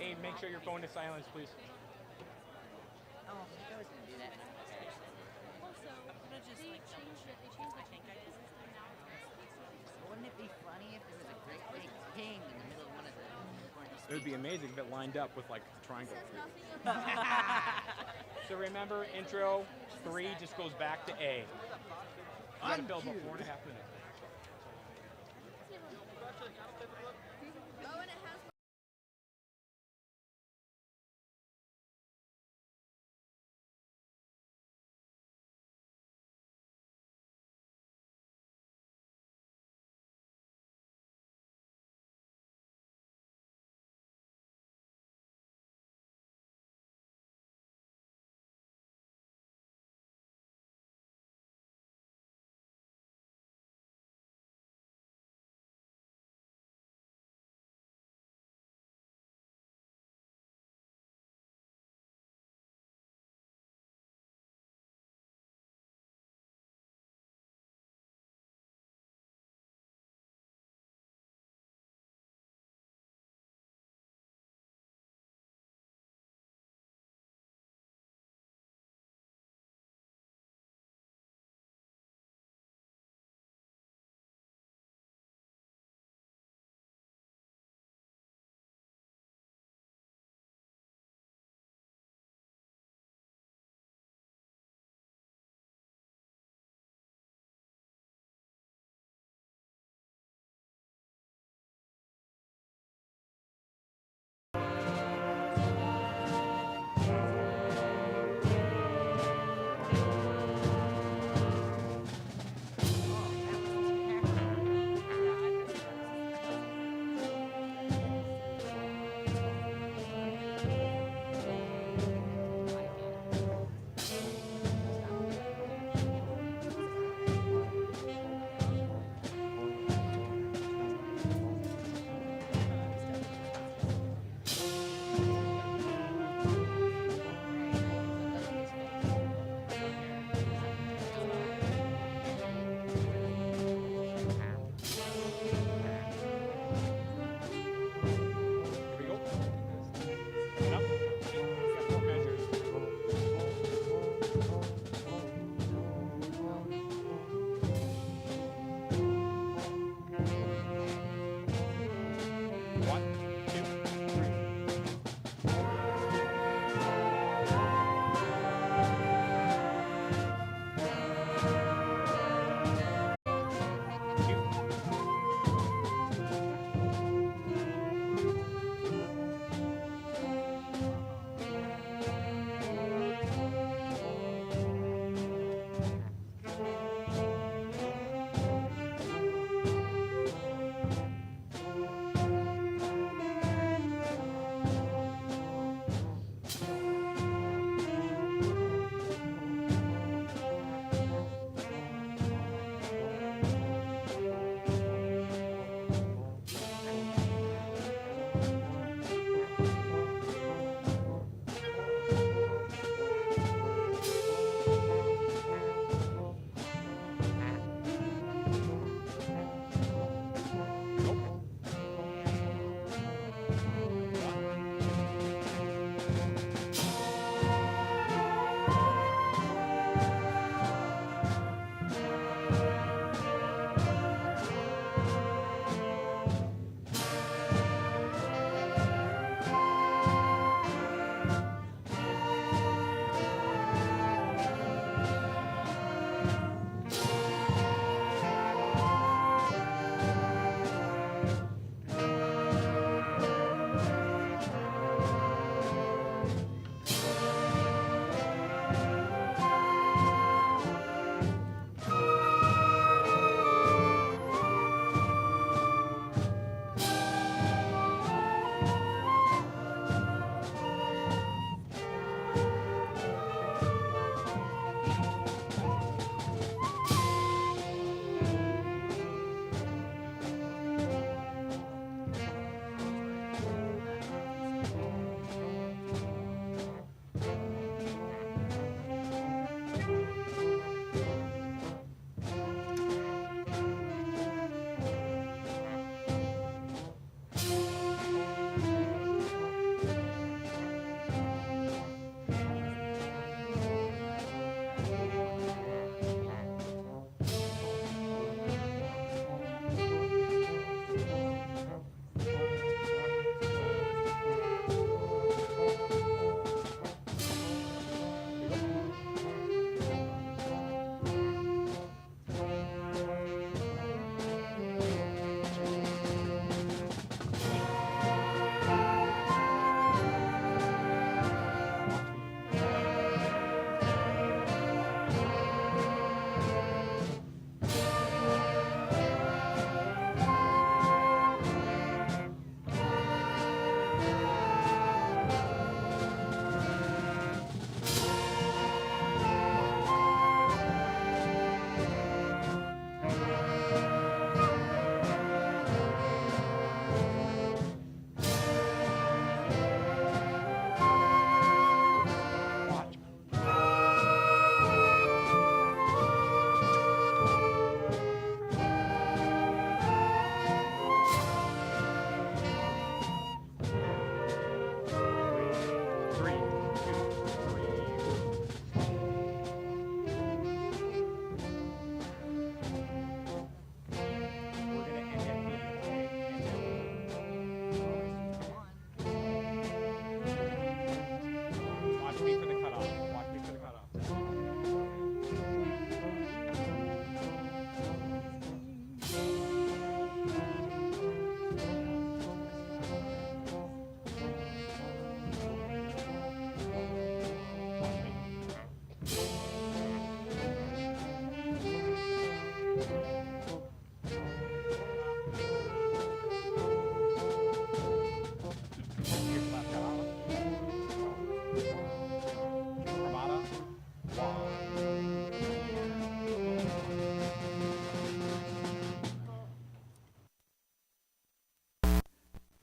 Hey, make sure your phone is silenced, please. Oh, I was gonna do that. Also, just like change it. They changed the campus now. Wouldn't it be funny if there was a great big king in the middle of one of the important It would be amazing if it lined up with like a triangle. So remember, intro 3 just goes back to A. You gotta fill about 4.5 minutes. Oh, and it has. Here we go. And up. You got 4 measures. One, two, three.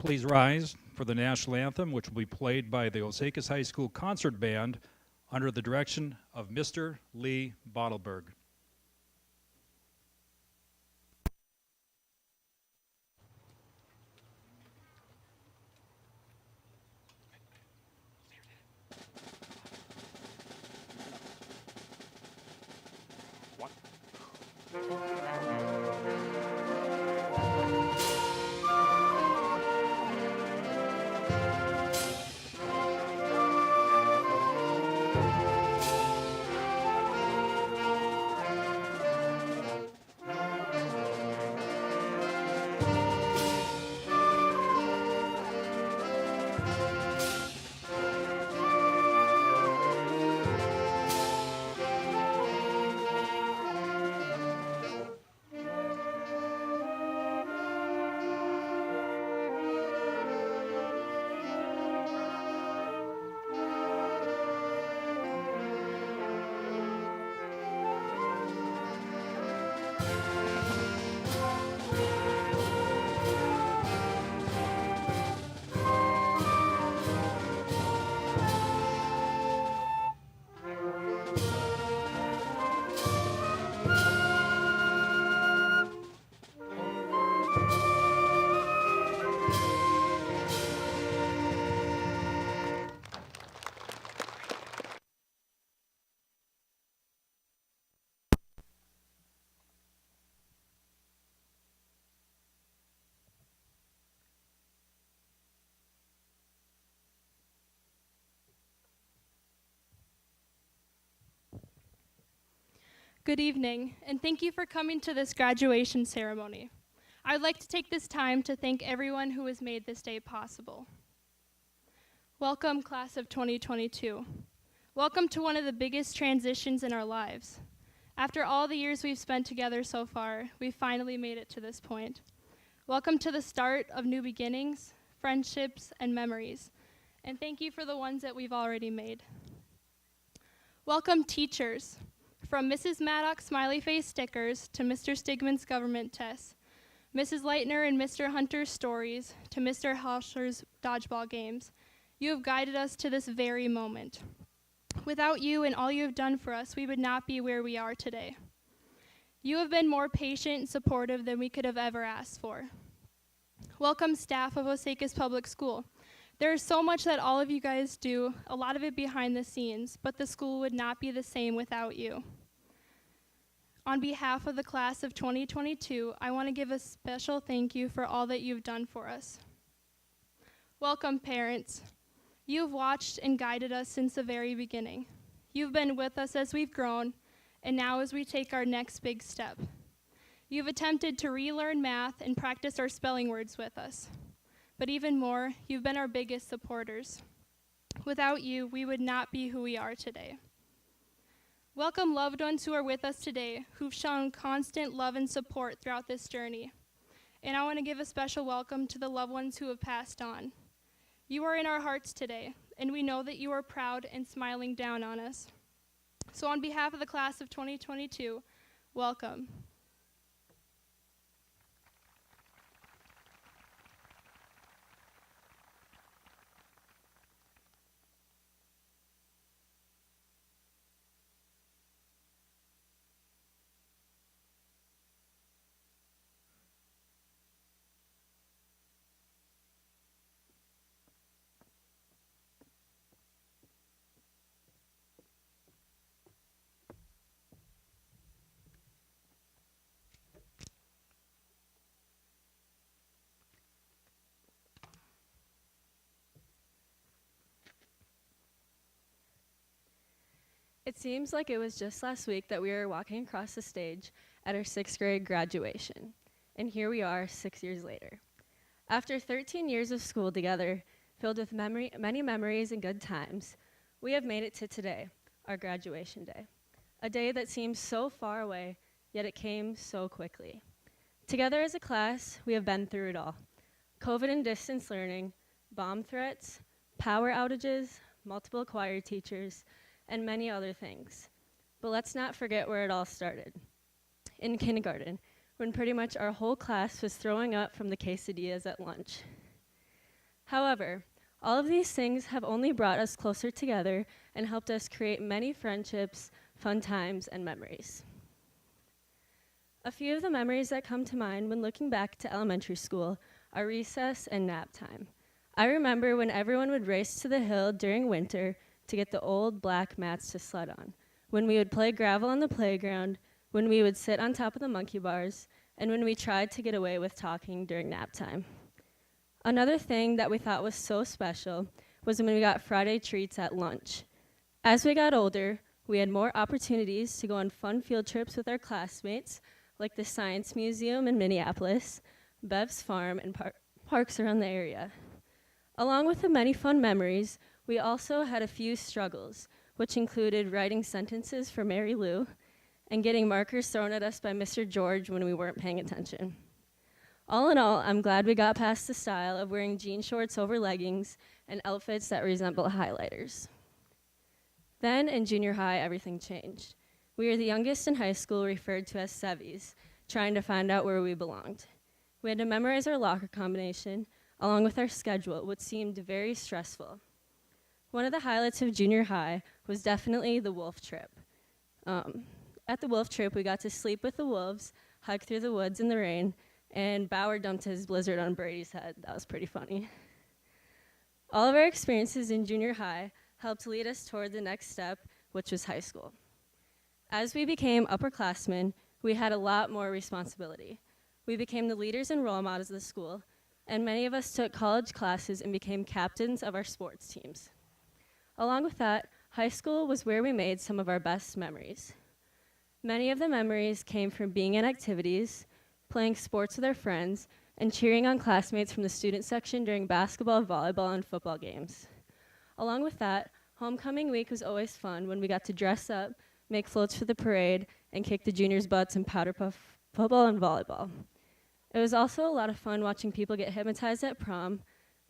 Please rise for the national anthem, which will be played by the Osakis High School Concert Band under the direction of Mr. Lee Bottleberg. Good evening, and thank you for coming to this graduation ceremony. I'd like to take this time to thank everyone who has made this day possible. Welcome, class of 2022. Welcome to one of the biggest transitions in our lives. After all the years we've spent together so far, we've finally made it to this point. Welcome to the start of new beginnings, friendships, and memories, and thank you for the ones that we've already made. Welcome, teachers. From Mrs. Maddox's smiley face stickers to Mr. Stigman's government tests, Mrs. Leitner and Mr. Hunter's stories to Mr. Hauscher's dodgeball games, you have guided us to this very moment. Without you and all you have done for us, we would not be where we are today. You have been more patient and supportive than we could have ever asked for. Welcome, staff of Osakis Public School. There is so much that all of you guys do, a lot of it behind the scenes, but the school would not be the same without you. On behalf of the class of 2022, I want to give a special thank you for all that you've done for us. Welcome, parents. You have watched and guided us since the very beginning. You've been with us as we've grown, and now as we take our next big step. You've attempted to relearn math and practice our spelling words with us. But even more, you've been our biggest supporters. Without you, we would not be who we are today. Welcome loved ones who are with us today, who've shown constant love and support throughout this journey. And I want to give a special welcome to the loved ones who have passed on. You are in our hearts today, and we know that you are proud and smiling down on us. So on behalf of the class of 2022, welcome. It seems like it was just last week that we were walking across the stage at our 6th grade graduation, and here we are 6 years later. After 13 years of school together, filled with many memories and good times, we have made it to today, our graduation day, a day that seems so far away, yet it came so quickly. Together as a class, we have been through it all. COVID and distance learning, bomb threats, power outages, multiple choir teachers, and many other things. But let's not forget where it all started. In kindergarten, when pretty much our whole class was throwing up from the quesadillas at lunch. However, all of these things have only brought us closer together and helped us create many friendships, fun times, and memories. A few of the memories that come to mind when looking back to elementary school are recess and nap time. I remember when everyone would race to the hill during winter to get the old black mats to sled on, when we would play gravel on the playground, when we would sit on top of the monkey bars, and when we tried to get away with talking during nap time. Another thing that we thought was so special was when we got Friday treats at lunch. As we got older, we had more opportunities to go on fun field trips with our classmates, like the Science Museum in Minneapolis, Bev's Farm, and parks around the area. Along with the many fun memories, we also had a few struggles, which included writing sentences for Mary Lou and getting markers thrown at us by Mr. George when we weren't paying attention. All in all, I'm glad we got past the style of wearing jean shorts over leggings and outfits that resemble highlighters. Then in junior high, everything changed. We were the youngest in high school, referred to as Sevies, trying to find out where we belonged. We had to memorize our locker combination, along with our schedule, which seemed very stressful. One of the highlights of junior high was definitely the wolf trip. At the wolf trip, we got to sleep with the wolves, hike through the woods in the rain, and Bauer dumped his blizzard on Brady's head. That was pretty funny. All of our experiences in junior high helped lead us toward the next step, which was high school. As we became upperclassmen, we had a lot more responsibility. We became the leaders and role models of the school, and many of us took college classes and became captains of our sports teams. Along with that, high school was where we made some of our best memories. Many of the memories came from being in activities, playing sports with our friends, and cheering on classmates from the student section during basketball, volleyball, and football games. Along with that, homecoming week was always fun when we got to dress up, make floats for the parade, and kick the juniors' butts in powder puff football and volleyball. It was also a lot of fun watching people get hypnotized at prom,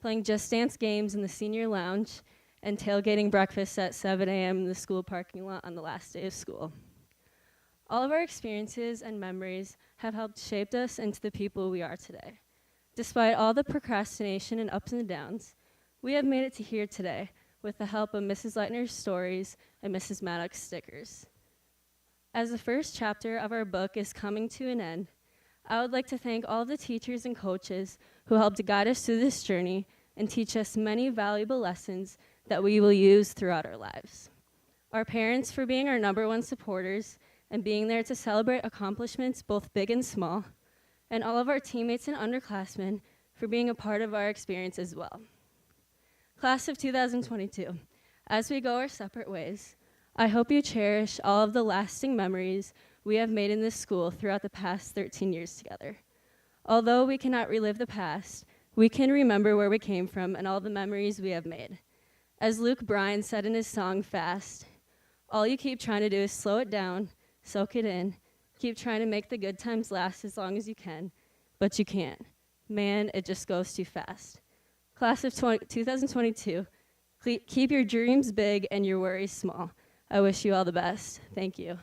playing Just Dance games in the senior lounge, and tailgating breakfast at 7 a.m. in the school parking lot on the last day of school. All of our experiences and memories have helped shape us into the people we are today. Despite all the procrastination and ups and downs, we have made it to here today with the help of Mrs. Leitner's stories and Mrs. Maddox's stickers. As the first chapter of our book is coming to an end, I would like to thank all the teachers and coaches who helped guide us through this journey and teach us many valuable lessons that we will use throughout our lives. Our parents for being our #1 supporters and being there to celebrate accomplishments both big and small, and all of our teammates and underclassmen for being a part of our experience as well. Class of 2022, as we go our separate ways, I hope you cherish all of the lasting memories we have made in this school throughout the past 13 years together. Although we cannot relive the past, we can remember where we came from and all the memories we have made. As Luke Bryan said in his song, Fast, all you keep trying to do is slow it down, soak it in, keep trying to make the good times last as long as you can, but you can't. Man, it just goes too fast. Class of 2022, keep your dreams big and your worries small. I wish you all the best. Thank you.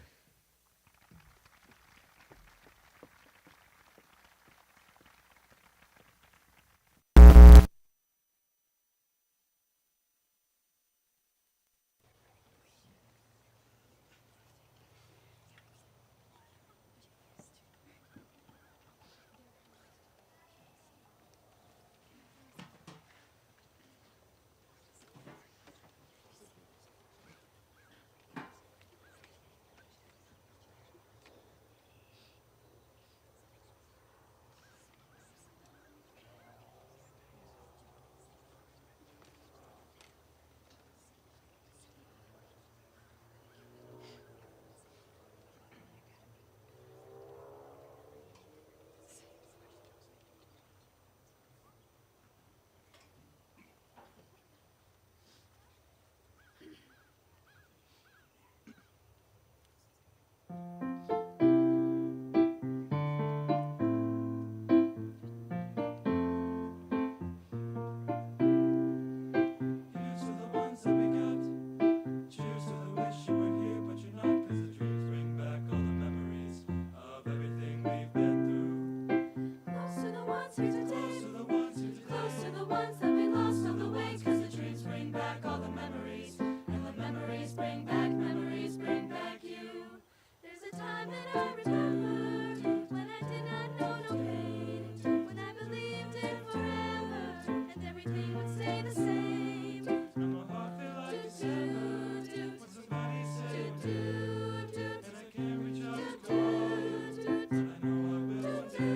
stay the same. And my heart feel like December when somebody said wait, and I can't reach out to call, but I know I will one day.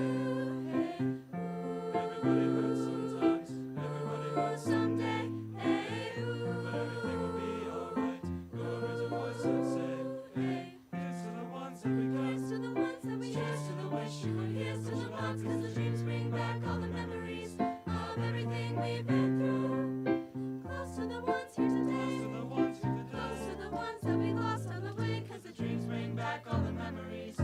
Everybody hurts sometimes, everybody hurts someday, but everything will be alright. Go and raise your voice and say, hey, here's to the ones that we got. Here's to the ones that we Cheers to the wish you were here, Here's to such the a bonds, lot. 'cause the dreams bring back all the memories of everything we've been through. Close to the ones here today. To the ones who could Close to the ones that we lost on the way, 'cause the dreams bring back all the memories.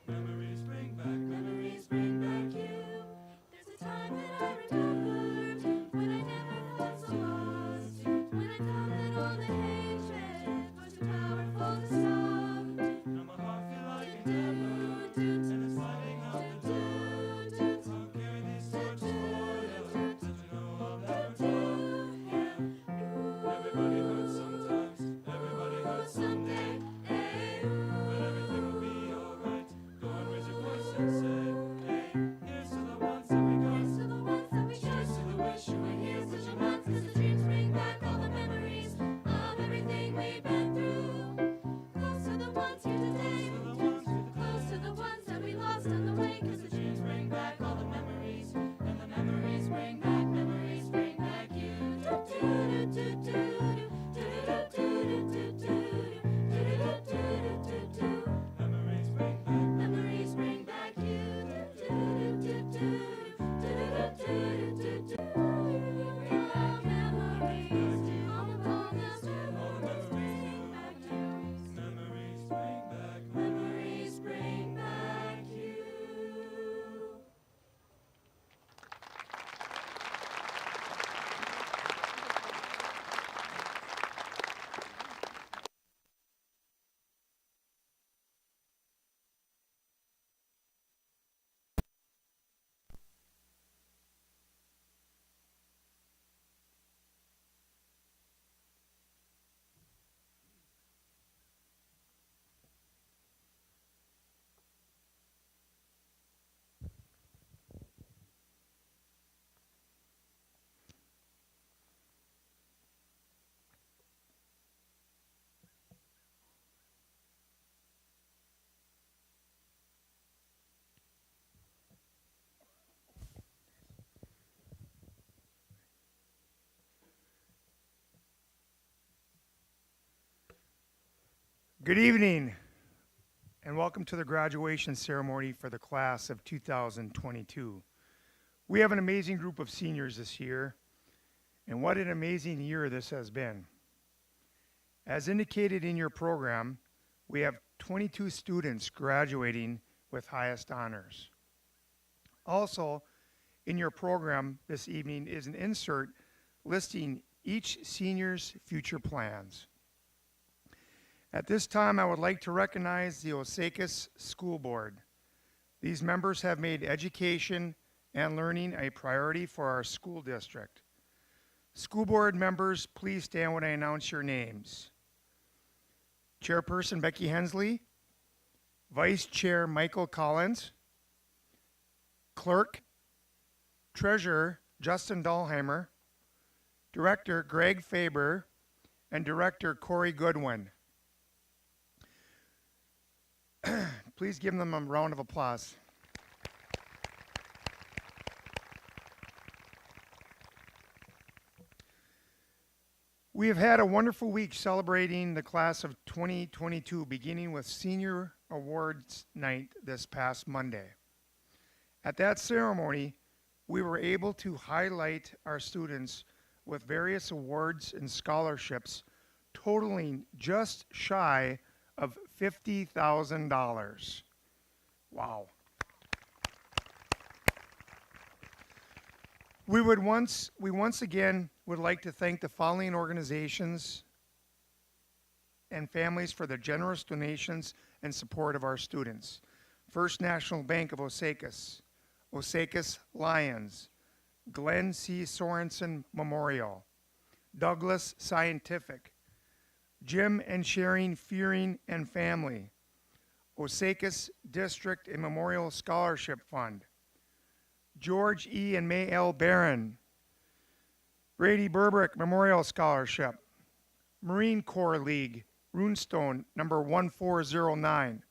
memories bring back, Memories bring back you. There's a time that I remember when I never felt so lost. When I thought that all the hatred was too powerful to stop. Now my heart feel like an ember, and it's lighting up the door. I'll carry these torches for you, that you know I'll never do. Everybody hurts sometimes, everybody hurts someday, but everything will be alright. Go and raise your voice and say, hey, here's to the ones that we got. Here's to the ones that we Cheers to the wish you were here, Here's such to a the lot. ones, 'cause the dreams bring back all the memories of everything we've been through. Close to the ones here today. To the ones who could Close to the ones that we lost on the way, 'cause the dreams bring back all the memories, and the memories bring back you. memories bring back. Memories bring back you. Memories bring back. Memories bring back you. Good evening, and welcome to the graduation ceremony for the class of 2022. We have an amazing group of seniors this year, and what an amazing year this has been. As indicated in your program, we have 22 students graduating with highest honors. Also, in your program this evening is an insert listing each senior's future plans. At this time, I would like to recognize the Osakis School Board. These members have made education and learning a priority for our school district. School board members, please stand when I announce your names. Chairperson Becky Hensley, Vice Chair Michael Collins, Clerk, Treasurer Justin Dahlheimer, Director Greg Faber, and Director Corey Goodwin. Please give them a round of applause. We have had a wonderful week celebrating the class of 2022, beginning with Senior Awards Night this past Monday. At that ceremony, we were able to highlight our students with various awards and scholarships totaling just shy of $50,000. Wow. We once again would like to thank the following organizations and families for their generous donations and support of our students. First National Bank of Osakis, Osakis Lions, Glenn C. Sorensen Memorial, Douglas Scientific, Jim and Sharon Fearing and family, Osakis District and Memorial Scholarship Fund. George E. and May L. Barron, Brady Burbrick Memorial Scholarship. Marine Corps League, Runestone, number 1409.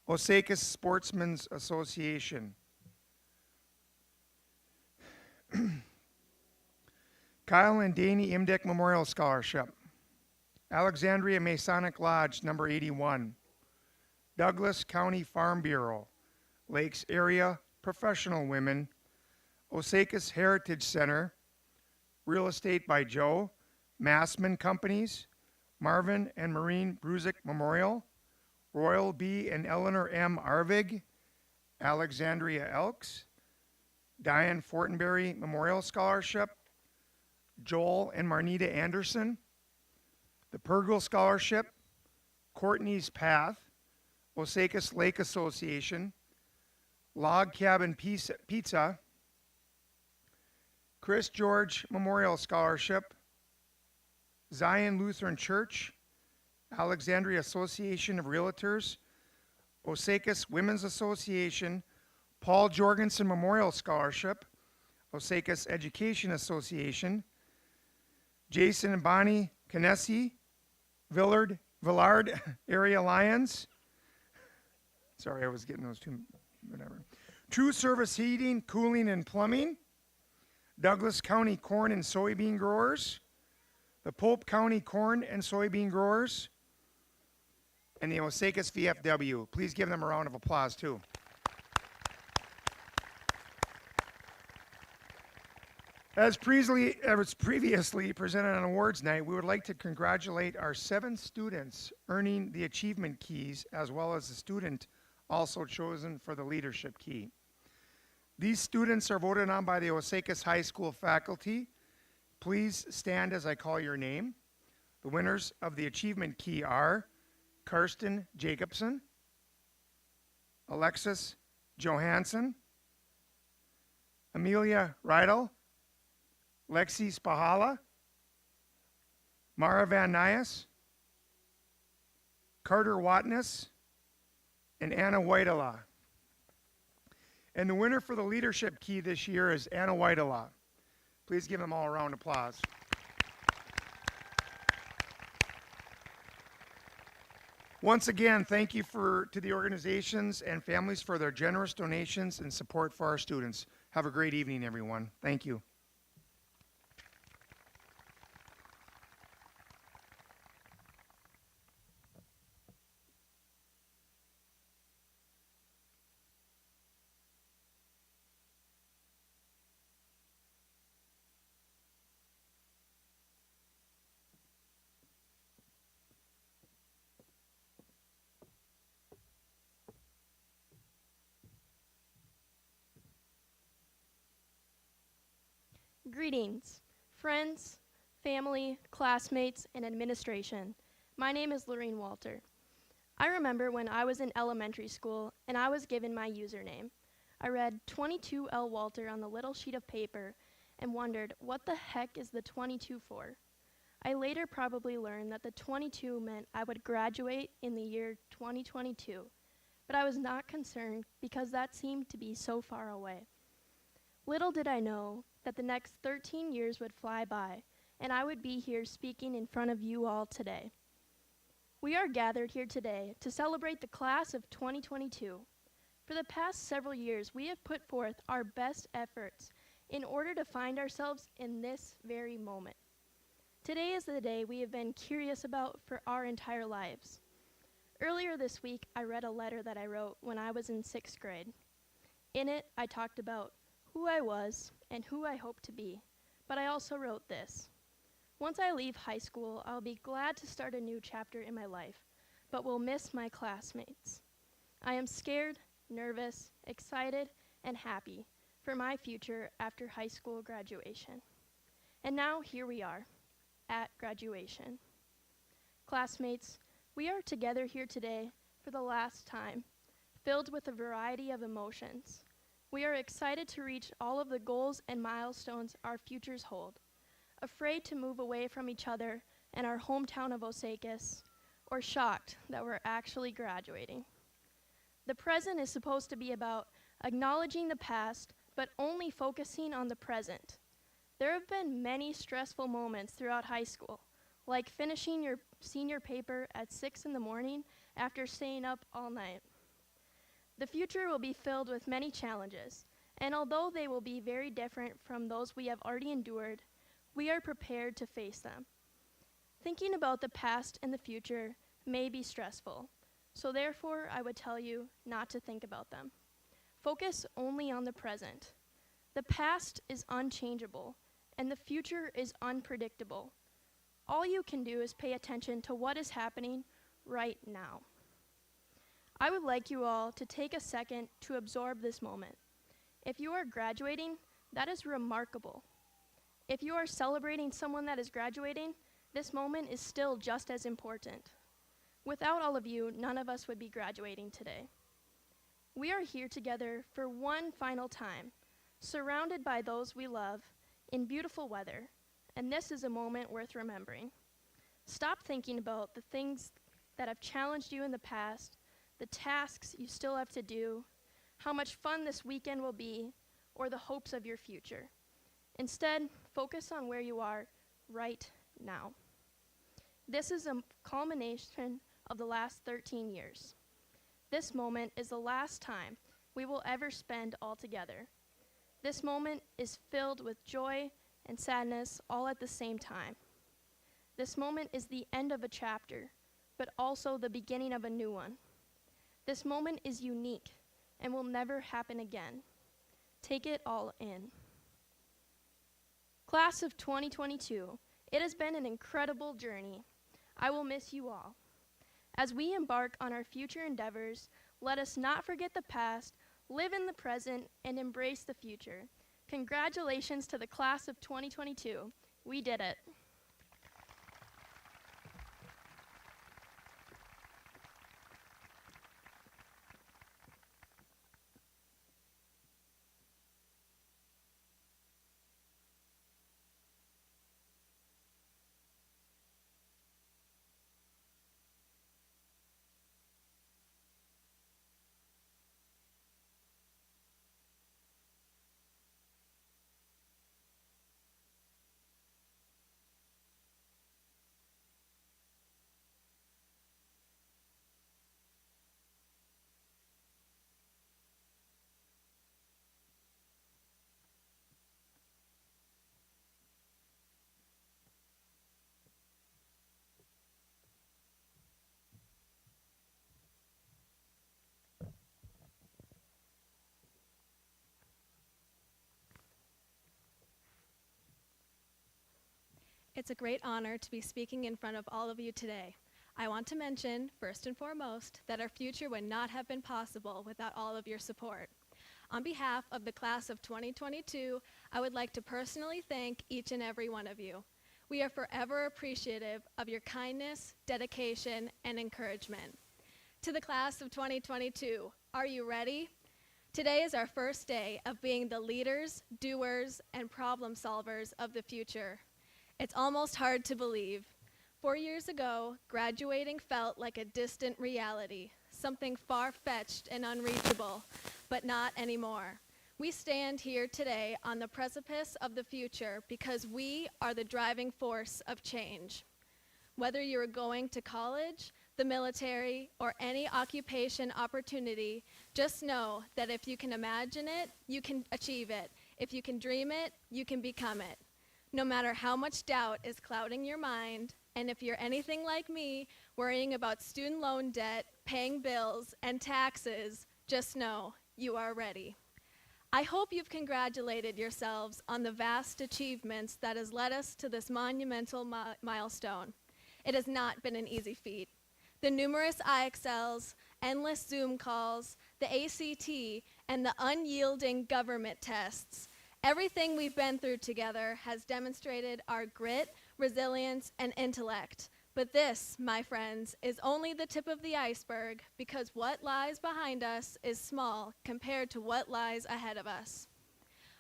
Osakis Sportsmen's Association. Kyle and Danny Imdick Memorial Scholarship. Alexandria Masonic Lodge, number 81. Douglas County Farm Bureau. Lakes Area Professional Women. Osakis Heritage Center. Real Estate by Joe. Massman Companies. Marvin and Maureen Brusick Memorial. Royal B. and Eleanor M. Arvig. Alexandria Elks. Diane Fortenberry Memorial Scholarship. Joel and Marnita Anderson. The Pergel Scholarship. Courtney's Path. Osakis Lake Association. Log Cabin Pizza. Chris George Memorial Scholarship. Zion Lutheran Church. Alexandria Association of Realtors. Osakis Women's Association. Paul Jorgensen Memorial Scholarship. Osakis Education Association. Jason and Bonnie Canessi. Villard Area Lions. Sorry, I was getting those two, whatever. True Service Heating, Cooling, and Plumbing. Douglas County Corn and Soybean Growers. The Pope County Corn and Soybean Growers. And the Osakis VFW. Please give them a round of applause, too. As previously presented on awards night, we would like to congratulate our 7 students earning the achievement keys, as well as the student also chosen for the leadership key. These students are voted on by the Osakis High School faculty. Please stand as I call your name. The winners of the achievement key are Karsten Jacobson, Alexis Johansson, Amelia Rydell, Lexi Spahala, Mara Van Nys, Carter Watness, and Anna Whitela. And the winner for the leadership key this year is Anna Whitela. Please give them all a round of applause. Once again, thank you to the organizations and families for their generous donations and support for our students. Have a great evening, everyone. Thank you. Greetings, friends, family, classmates, and administration. My name is Lorene Walter. I remember when I was in elementary school and I was given my username. I read 22L Walter on the little sheet of paper and wondered, what the heck is the 22 for? I later probably learned that the 22 meant I would graduate in the year 2022, but I was not concerned because that seemed to be so far away. Little did I know that the next 13 years would fly by, and I would be here speaking in front of you all today. We are gathered here today to celebrate the class of 2022. For the past several years, we have put forth our best efforts in order to find ourselves in this very moment. Today is the day we have been curious about for our entire lives. Earlier this week, I read a letter that I wrote when I was in 6th grade. In it, I talked about who I was and who I hope to be, but I also wrote this. Once I leave high school, I'll be glad to start a new chapter in my life, but will miss my classmates. I am scared, nervous, excited, and happy for my future after high school graduation. And now here we are, at graduation. Classmates, we are together here today for the last time, filled with a variety of emotions. We are excited to reach all of the goals and milestones our futures hold, afraid to move away from each other and our hometown of Osakis, or shocked that we're actually graduating. The present is supposed to be about acknowledging the past, but only focusing on the present. There have been many stressful moments throughout high school, like finishing your senior paper at 6 in the morning after staying up all night. The future will be filled with many challenges, and although they will be very different from those we have already endured, we are prepared to face them. Thinking about the past and the future may be stressful, so therefore I would tell you not to think about them. Focus only on the present. The past is unchangeable, and the future is unpredictable. All you can do is pay attention to what is happening right now. I would like you all to take a second to absorb this moment. If you are graduating, that is remarkable. If you are celebrating someone that is graduating, this moment is still just as important. Without all of you, none of us would be graduating today. We are here together for one final time, surrounded by those we love, in beautiful weather, and this is a moment worth remembering. Stop thinking about the things that have challenged you in the past, the tasks you still have to do, how much fun this weekend will be, or the hopes of your future. Instead, focus on where you are right now. This is a culmination of the last 13 years. This moment is the last time we will ever spend all together. This moment is filled with joy and sadness all at the same time. This moment is the end of a chapter, but also the beginning of a new one. This moment is unique and will never happen again. Take it all in. Class of 2022, it has been an incredible journey. I will miss you all. As we embark on our future endeavors, let us not forget the past, live in the present, and embrace the future. Congratulations to the class of 2022. We did it. It's a great honor to be speaking in front of all of you today. I want to mention, first and foremost, that our future would not have been possible without all of your support. On behalf of the class of 2022, I would like to personally thank each and every one of you. We are forever appreciative of your kindness, dedication, and encouragement. To the class of 2022, are you ready? Today is our first day of being the leaders, doers, and problem solvers of the future. It's almost hard to believe. 4 years ago, graduating felt like a distant reality, something far-fetched and unreachable, but not anymore. We stand here today on the precipice of the future because we are the driving force of change. Whether you're going to college, the military, or any occupation opportunity, just know that if you can imagine it, you can achieve it. If you can dream it, you can become it. No matter how much doubt is clouding your mind, and if you're anything like me, worrying about student loan debt, paying bills, and taxes, just know you are ready. I hope you've congratulated yourselves on the vast achievements that has led us to this monumental milestone. It has not been an easy feat. The numerous IXLs, endless Zoom calls, the ACT, and the unyielding government tests. Everything we've been through together has demonstrated our grit, resilience, and intellect. But this, my friends, is only the tip of the iceberg because what lies behind us is small compared to what lies ahead of us.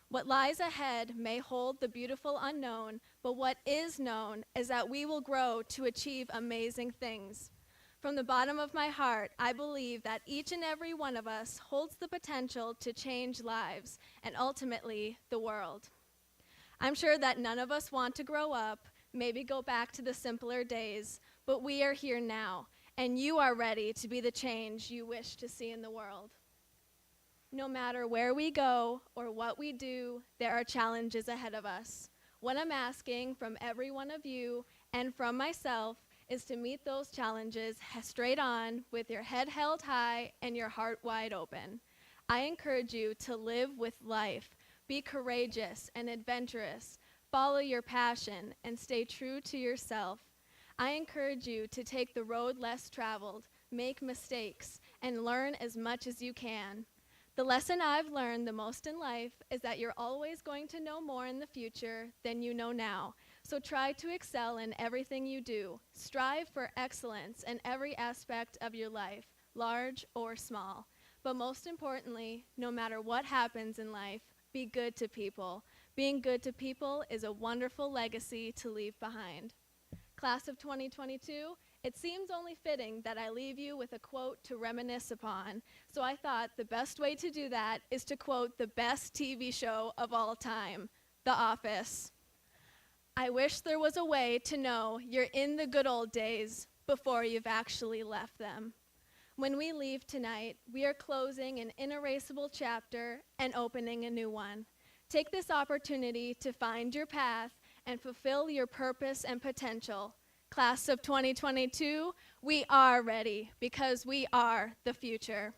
What lies ahead may hold the beautiful unknown, but what is known is that we will grow to achieve amazing things. From the bottom of my heart, I believe that each and every one of us holds the potential to change lives and ultimately the world. I'm sure that none of us want to grow up, maybe go back to the simpler days, but we are here now, and you are ready to be the change you wish to see in the world. No matter where we go or what we do, there are challenges ahead of us. What I'm asking from every one of you and from myself is to meet those challenges straight on with your head held high and your heart wide open. I encourage you to live with life, be courageous and adventurous, follow your passion, and stay true to yourself. I encourage you to take the road less traveled, make mistakes, and learn as much as you can. The lesson I've learned the most in life is that you're always going to know more in the future than you know now. So try to excel in everything you do. Strive for excellence in every aspect of your life, large or small. But most importantly, no matter what happens in life, be good to people. Being good to people is a wonderful legacy to leave behind. Class of 2022, it seems only fitting that I leave you with a quote to reminisce upon. So I thought the best way to do that is to quote the best TV show of all time, The Office. I wish there was a way to know you're in the good old days before you've actually left them. When we leave tonight, we are closing an inerasable chapter and opening a new one. Take this opportunity to find your path and fulfill your purpose and potential. Class of 2022, we are ready because we are the future.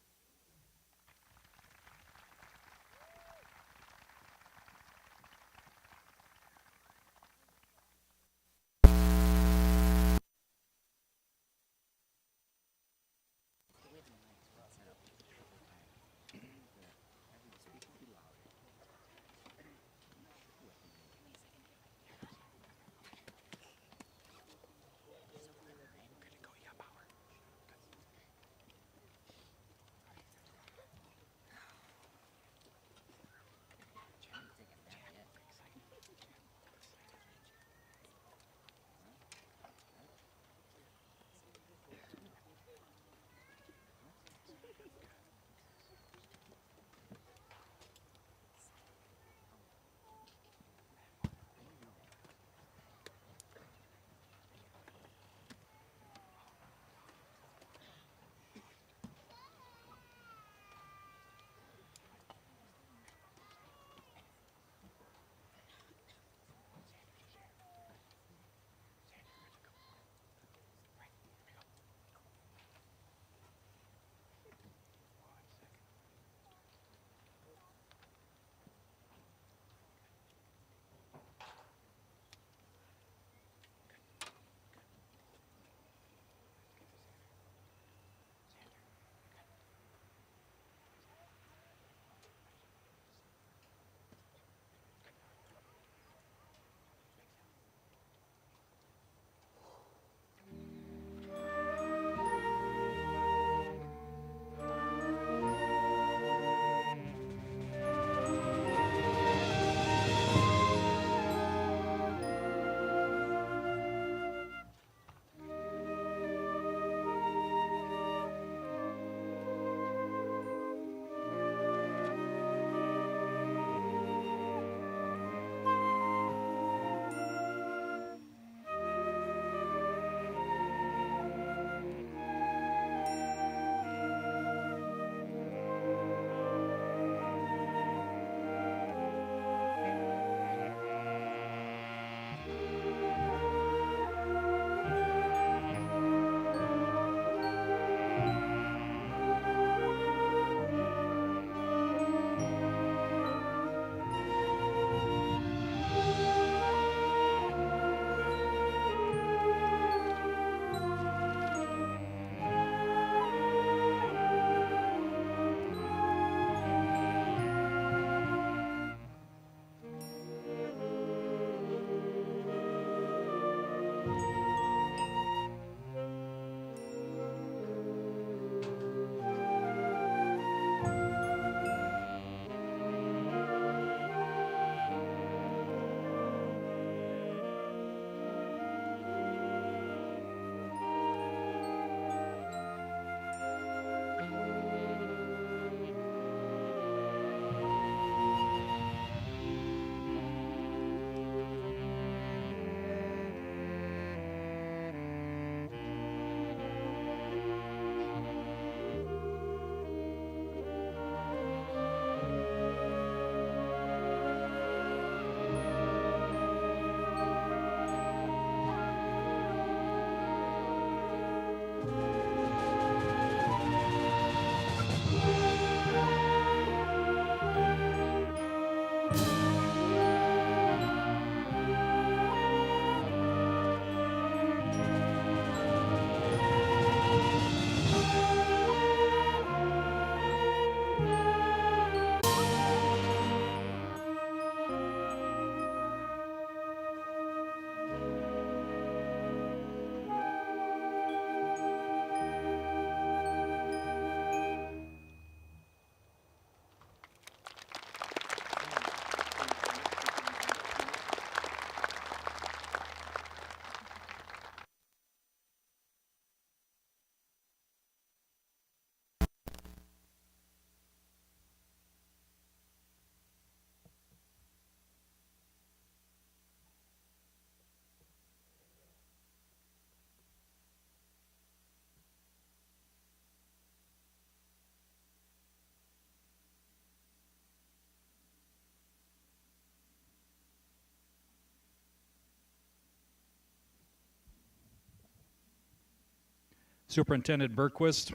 Superintendent Berquist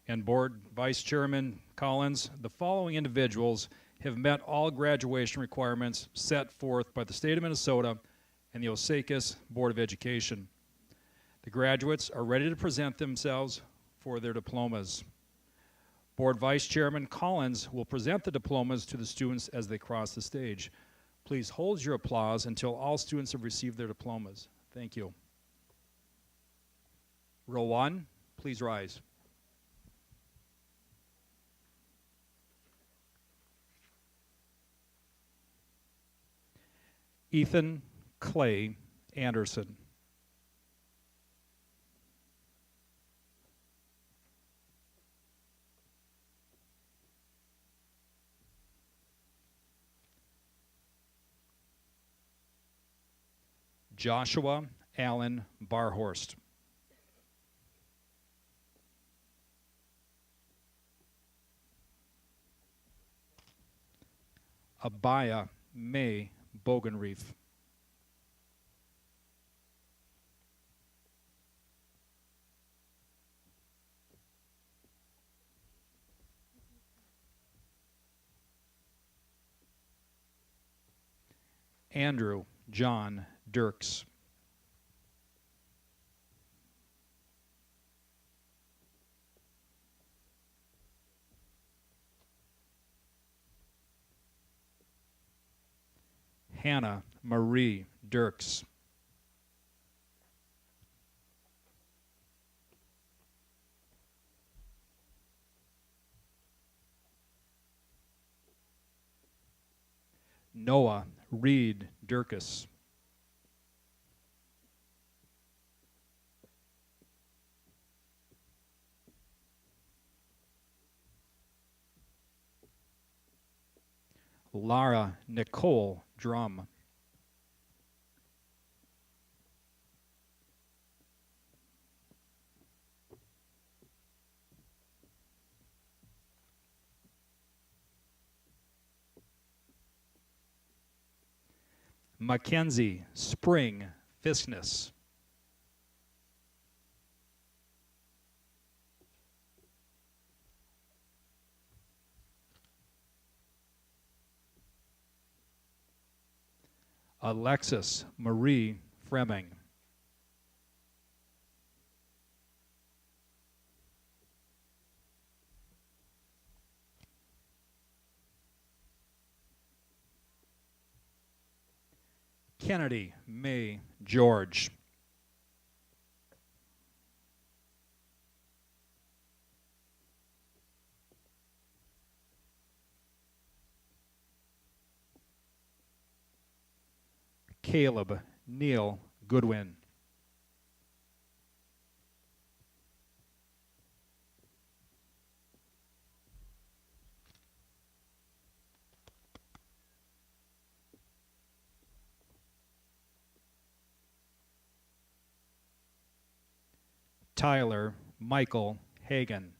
and Board Vice Chairman Collins, the following individuals have met all graduation requirements set forth by the state of Minnesota and the Osakis Board of Education. The graduates are ready to present themselves for their diplomas. Board Vice Chairman Collins will present the diplomas to the students as they cross the stage. Please hold your applause until all students have received their diplomas. Thank you. Row 1, please rise. Ethan Clay Anderson. Joshua Allen Barhorst. Abaya May Bogenreef. Andrew John Dirks. Hannah Marie Dirks. Noah Reed Dirkus. Lara Nicole Drum. Mackenzie Spring Fiskness. Alexis Marie Fremming. Kennedy May George. Caleb Neil Goodwin. Tyler Michael Hagan.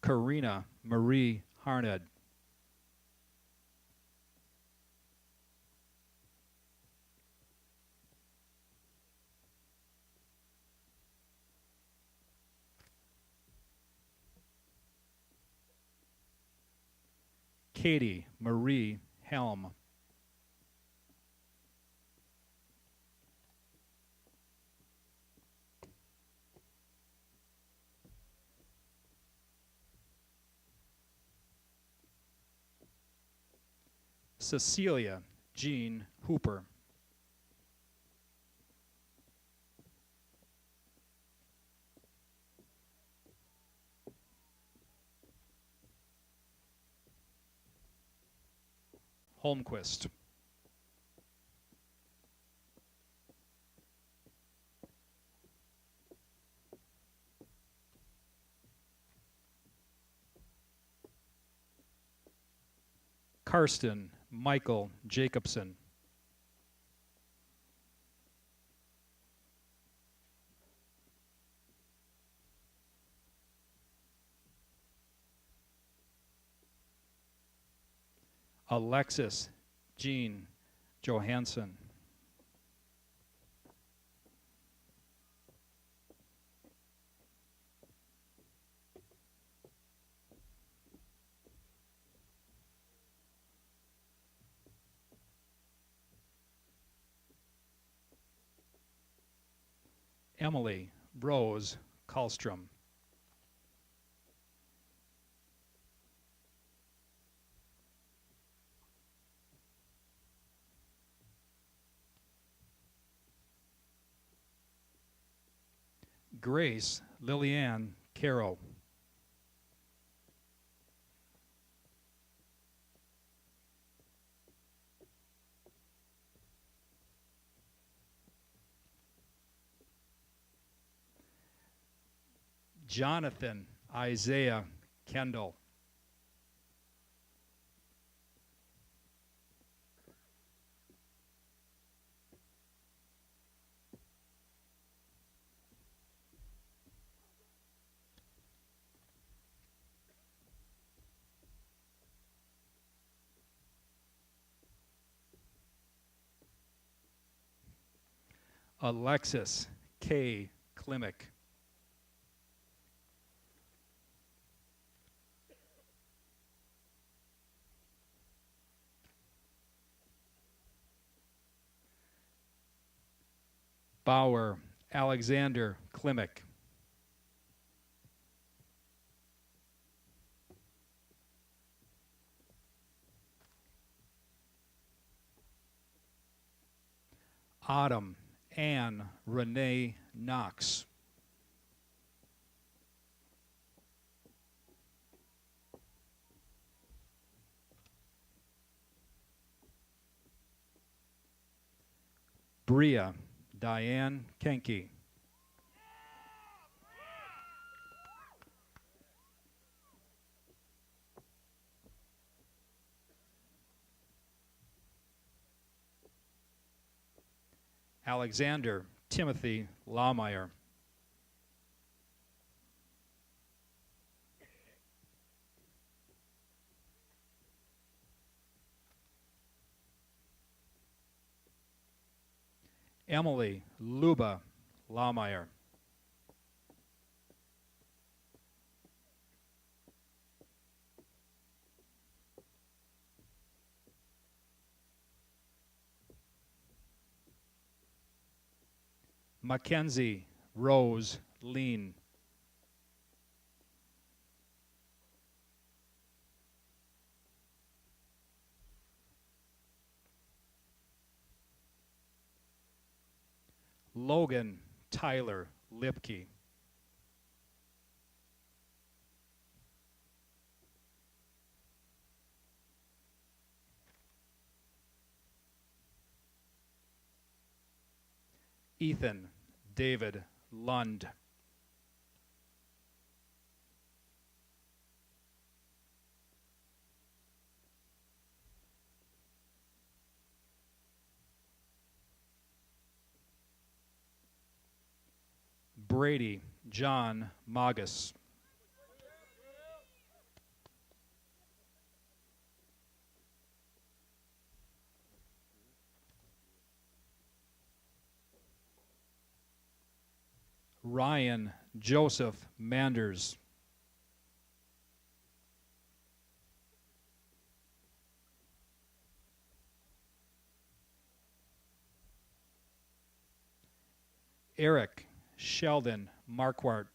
Karina Marie Harned. Katie Marie Helm. Cecilia Jean Hooper. Holmquist. Karsten Michael Jacobson. Alexis Jean Johansson. Emily Rose Kallstrom. Grace Lillianne Caro. Jonathan Isaiah Kendall. Alexis K. Klimick. Bauer Alexander Klimick. Autumn Anne Renee Knox. Bria Diane Kenke. Alexander Timothy Lawmeyer. Emily Luba Lawmeyer. Mackenzie Rose Lean. Logan Tyler Lipke. Ethan David Lund. Brady John Magus. Ryan Joseph Manders. Eric Sheldon Marquardt.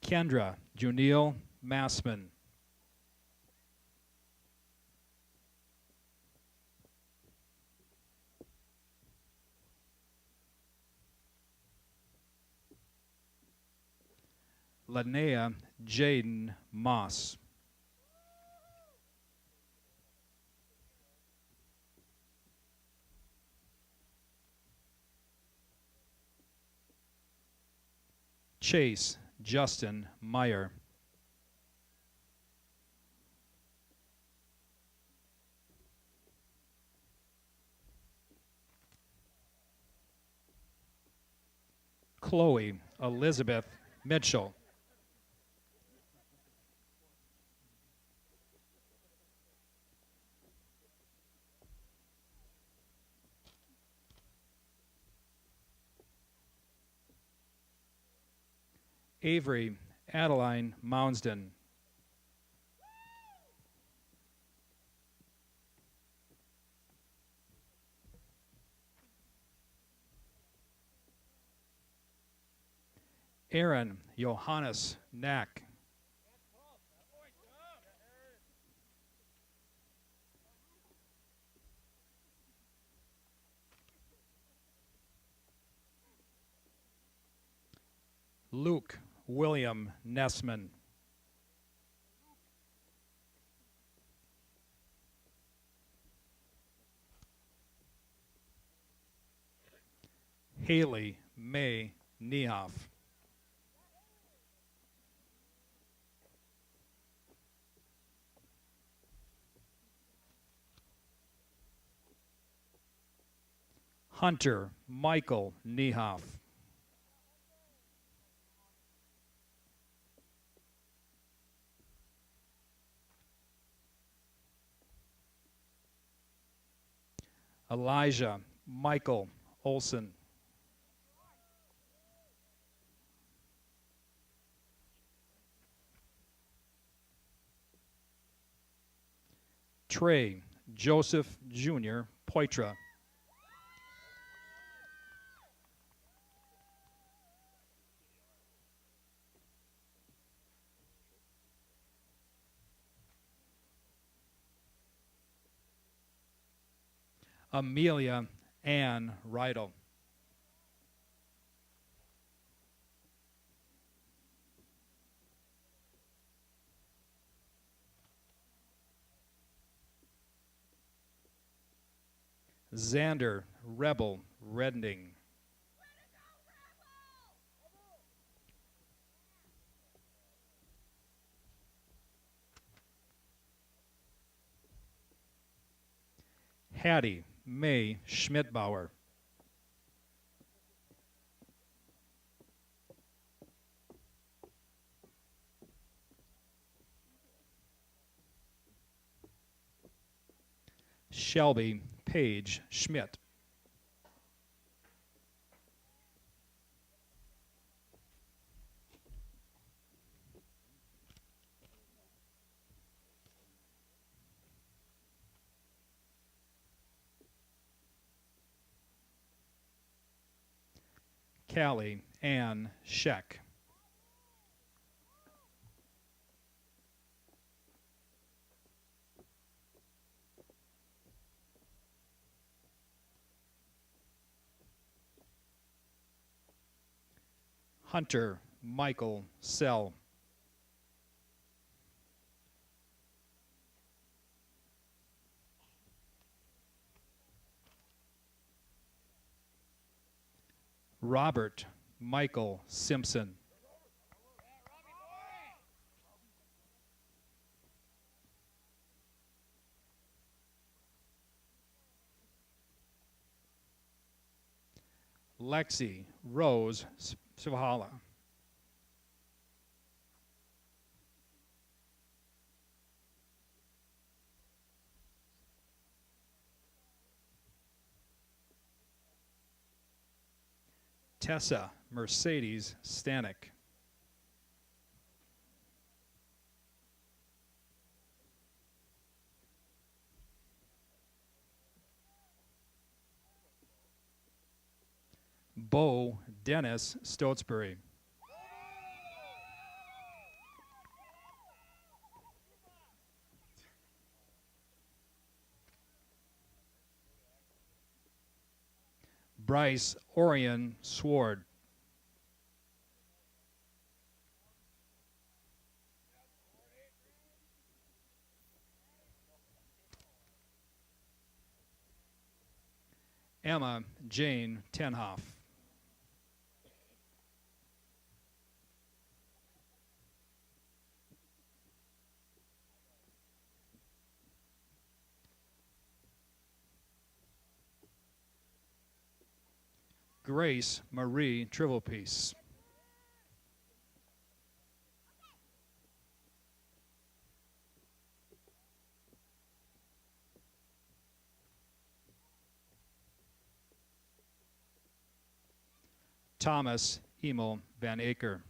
Kendra Juniel Massman. Linnea Jaden Moss. Chase Justin Meyer. Chloe Elizabeth Mitchell. Avery Adeline Mounsden. Aaron Johannes Knack. Luke William Nessman. Haley May Niehoff. Hunter Michael Niehoff. Elijah Michael Olson. Trey Joseph Jr. Poitra. Amelia Ann Rydell. Xander Rebel Redning. Hattie May Schmidbauer. Shelby Page Schmidt. Callie Ann Scheck. Hunter Michael Sell. Robert Michael Simpson. Lexi Rose Svahala. Tessa Mercedes Stanek. Bo Dennis Stotesbury. Bryce Orion Sward. Emma Jane Tenhoff. Grace Marie Trivelpiece. Thomas Emil Van Aker.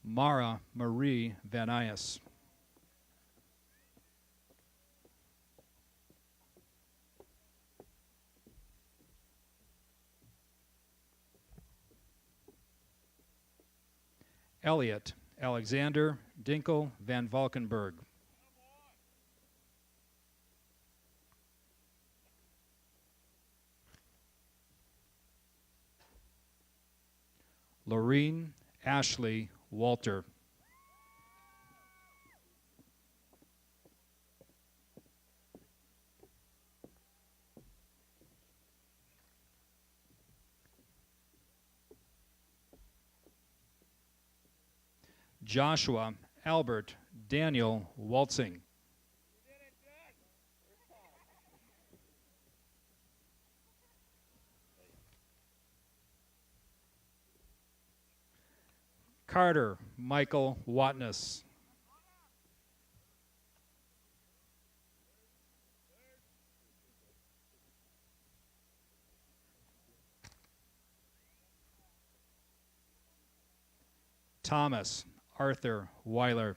Mara Marie Van Ias. Elliot Alexander Dinkel Van Valkenburg. Lorene Ashley Walter. Joshua Albert Daniel Waltzing. Carter Michael Watness. Thomas Arthur Weiler.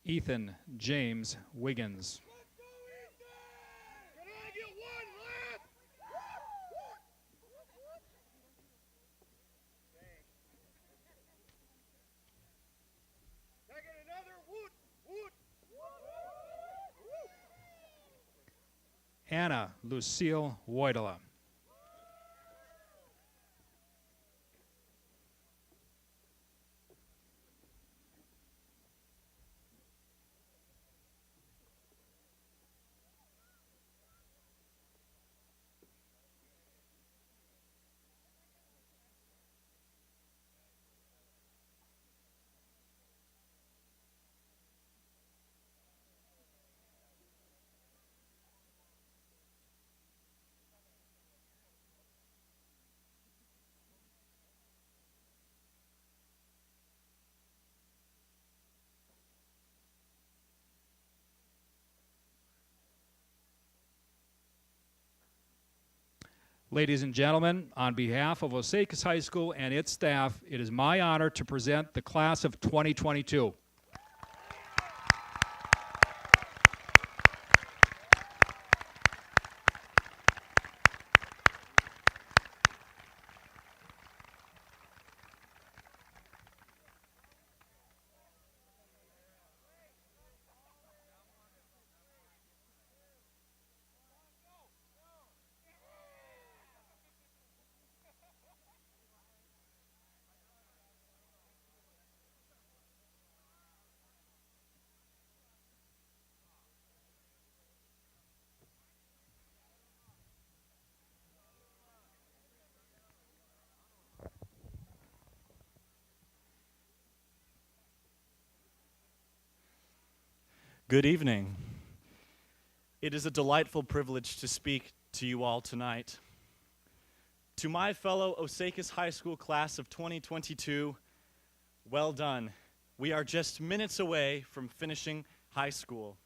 Ethan James Wiggins. Anna Lucille Woidela. Ladies and gentlemen, on behalf of Osakis High School and its staff, it is my honor to present the class of 2022. Good evening. It is a delightful privilege to speak to you all tonight. To my fellow Osakis High School class of 2022, well done. We are just minutes away from finishing high school.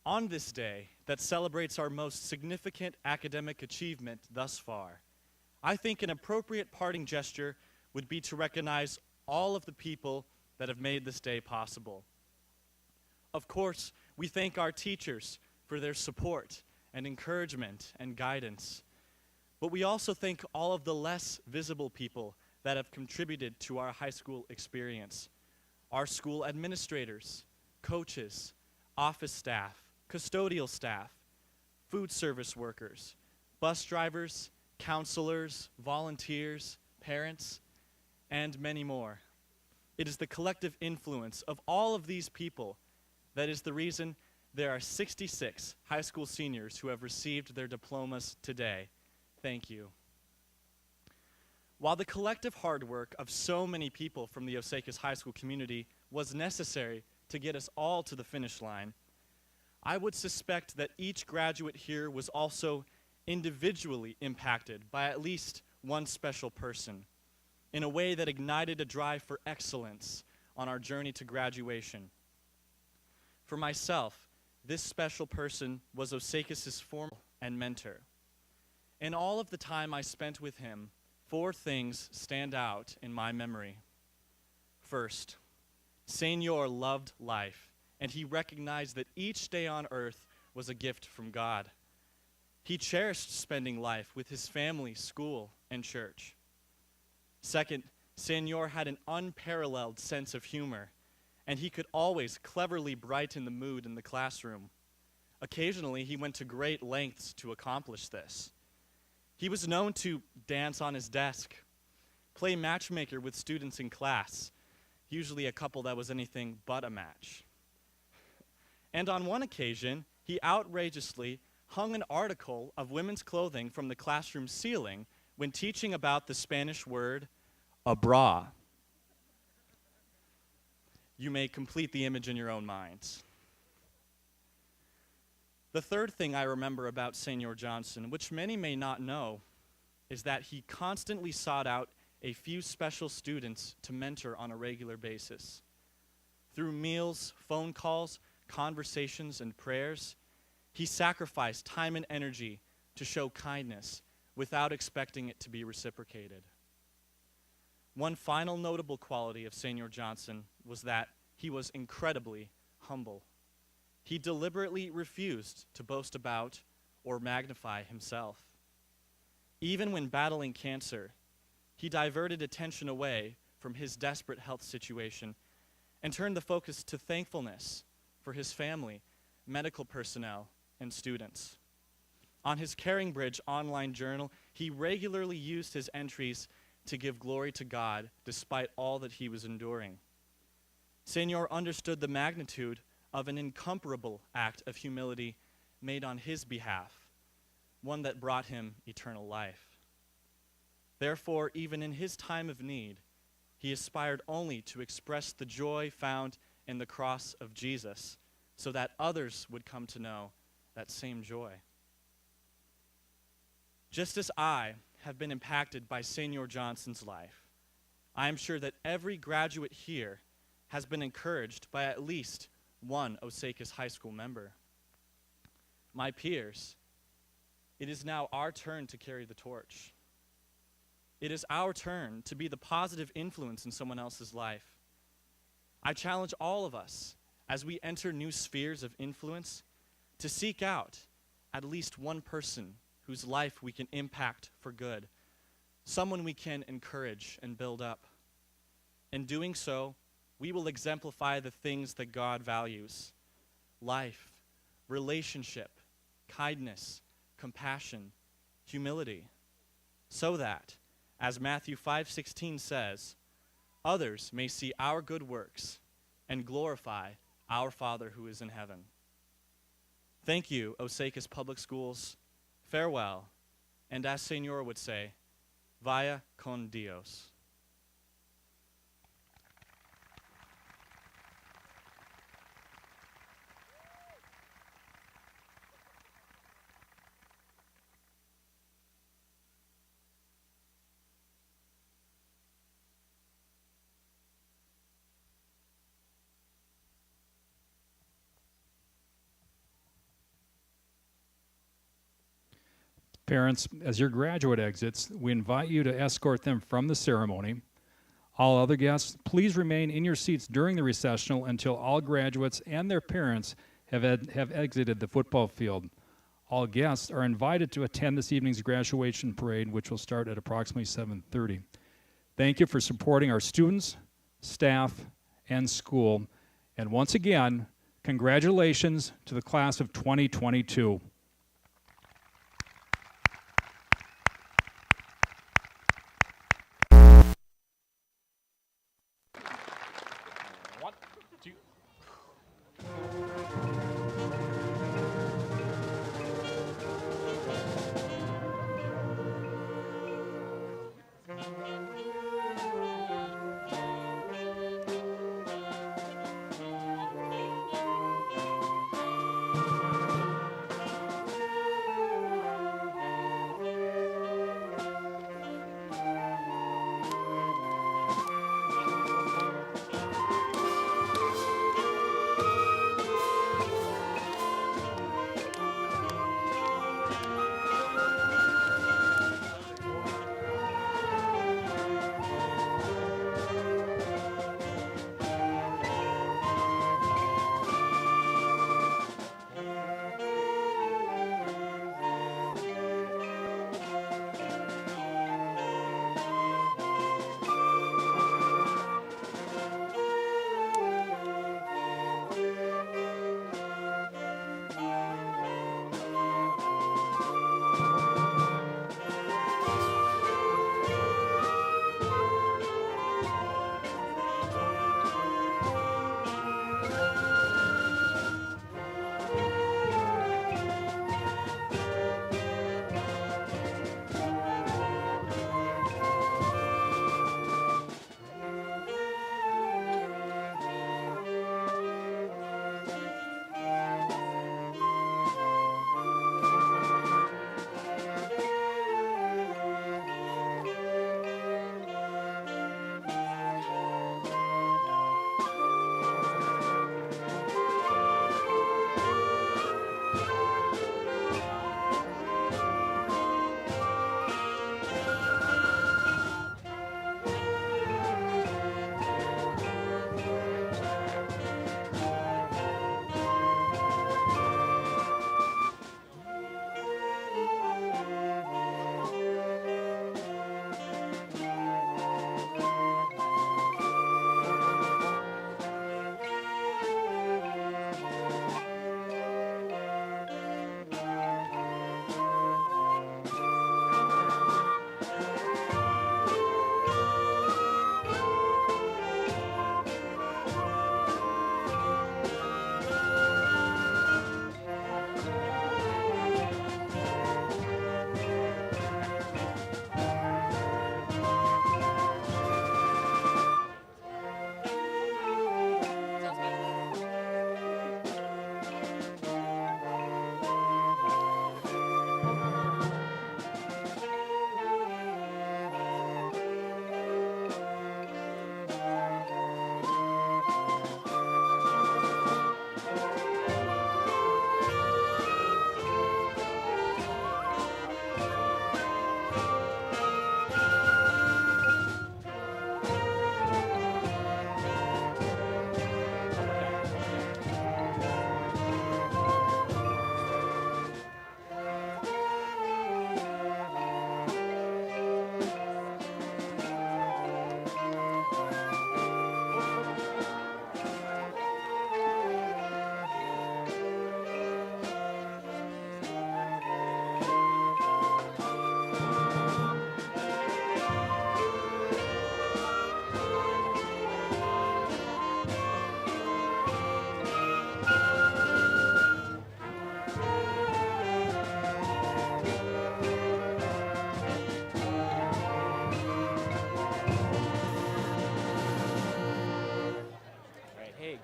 On this day that celebrates our most significant academic achievement thus far, I think an appropriate parting gesture would be to recognize all of the people that have made this day possible. Of course, we thank our teachers for their support and encouragement and guidance. But we also thank all of the less visible people that have contributed to our high school experience. Our school administrators, coaches, office staff, custodial staff, food service workers, bus drivers, counselors, volunteers, parents, and many more. It is the collective influence of all of these people that is the reason there are 66 high school seniors who have received their diplomas today. Thank you. While the collective hard work of so many people from the Osakis High School community was necessary to get us all to the finish line, I would suspect that each graduate here was also individually impacted by at least one special person in a way that ignited a drive for excellence on our journey to graduation. For myself, this special person was Osakis' former and mentor. In all of the time I spent with him, 4 things stand out in my memory. First, Senor loved life, and he recognized that each day on earth was a gift from God. He cherished spending life with his family, school, and church. Second, Senor had an unparalleled sense of humor, and he could always cleverly brighten the mood in the classroom. Occasionally, he went to great lengths to accomplish this. He was known to dance on his desk, play matchmaker with students in class, usually a couple that was anything but a match. And on one occasion, he outrageously hung an article of women's clothing from the classroom ceiling when teaching about the Spanish word, a bra. You may complete the image in your own minds. The third thing I remember about Senor Johnson, which many may not know, is that he constantly sought out a few special students to mentor on a regular basis. Through meals, phone calls, conversations, and prayers, he sacrificed time and energy to show kindness without expecting it to be reciprocated. One final notable quality of Senor Johnson was that he was incredibly humble. He deliberately refused to boast about or magnify himself. Even when battling cancer, he diverted attention away from his desperate health situation and turned the focus to thankfulness for his family, medical personnel, and students. On his Caring Bridge online journal, he regularly used his entries to give glory to God despite all that he was enduring. Senor understood the magnitude of an incomparable act of humility made on his behalf, one that brought him eternal life. Therefore, even in his time of need, he aspired only to express the joy found in the cross of Jesus so that others would come to know that same joy. Just as I have been impacted by Senor Johnson's life, I am sure that every graduate here has been encouraged by at least one Osakis High School member. My peers, it is now our turn to carry the torch. It is our turn to be the positive influence in someone else's life. I challenge all of us, as we enter new spheres of influence, to seek out at least one person whose life we can impact for good, someone we can encourage and build up. In doing so, we will exemplify the things that God values: life, relationship, kindness, compassion, humility, so that, as Matthew 5:16 says, others may see our good works and glorify our Father who is in heaven. Thank you, Osakis Public Schools. Farewell, and as Senor would say, vaya con Dios. Parents, as your graduate exits, we invite you to escort them from the ceremony. All other guests, please remain in your seats during the recessional until all graduates and their parents have exited the football field. All guests are invited to attend this evening's graduation parade, which will start at approximately 7:30. Thank you for supporting our students, staff, and school. And once again, congratulations to the class of 2022.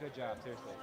Good job, seriously.